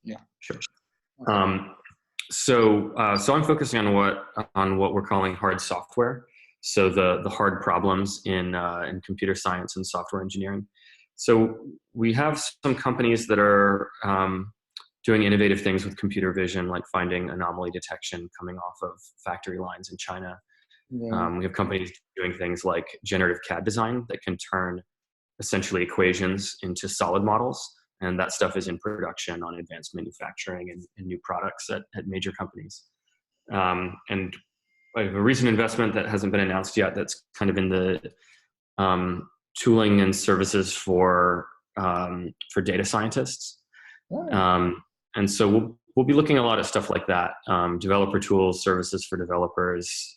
Yeah. Sure. Okay. So I'm focusing on what we're calling hard software. So the hard problems in computer science and software engineering. So we have some companies that are doing innovative things with computer vision, like finding anomaly detection coming off of factory lines in China. Yeah. We have companies doing things like generative CAD design that can turn essentially equations into solid models. And that stuff is in production on advanced manufacturing and new products at major companies. And I have a recent investment that hasn't been announced yet that's kind of in the tooling and services for data scientists. Oh. And so we'll be looking at a lot of stuff like that, developer tools, services for developers,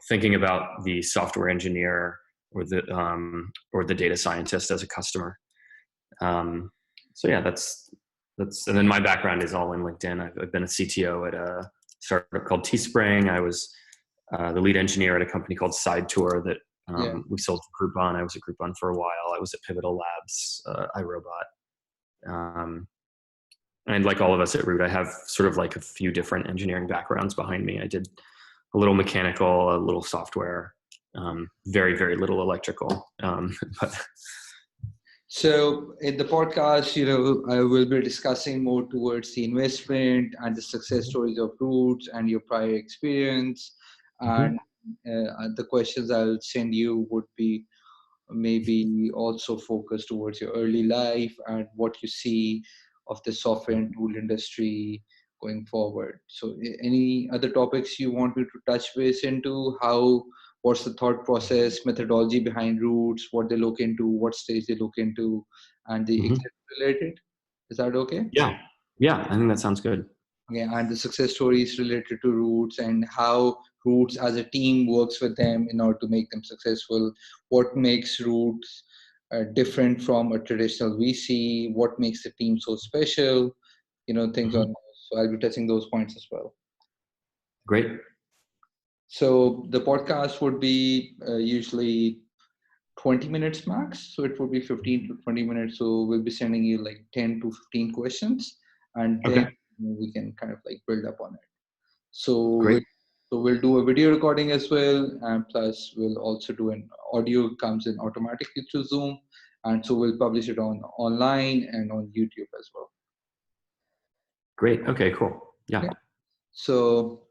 thinking about the software engineer or the data scientist as a customer. So yeah, that's and then my background is all in LinkedIn. I've been a CTO at a startup called Teespring. I was the lead engineer at a company called SideTour that Yeah. we sold to Groupon. I was at Groupon for a while. I was at Pivotal Labs, iRobot. And like all of us at Root, I have sort of like a few different engineering backgrounds behind me. I did a little mechanical, a little software, very, very little electrical. But So in the podcast, I will be discussing more towards the investment and the success stories of Roots and your prior experience. And the questions I'll send you would be maybe also focused towards your early life and what you see of the software and tool industry going forward. So any other topics you want me to touch base into? What's the thought process, methodology behind Roots, what they look into, what stage they look into, and the exit related? Is that okay? Yeah, I think that sounds good. Yeah, and the success stories related to Roots and how Roots as a team works with them in order to make them successful. What makes Roots different from a traditional VC? What makes the team so special? Things on those. So I'll be touching those points as well. Great. So the podcast would be usually 20 minutes max. So it would be 15 to 20 minutes. So we'll be sending you like 10 to 15 questions, and then we can kind of like build up on it. So we'll do a video recording as well, and plus we'll also do an audio comes in automatically through Zoom, and so we'll publish it online and on YouTube as well. Great. Okay, cool. Yeah. So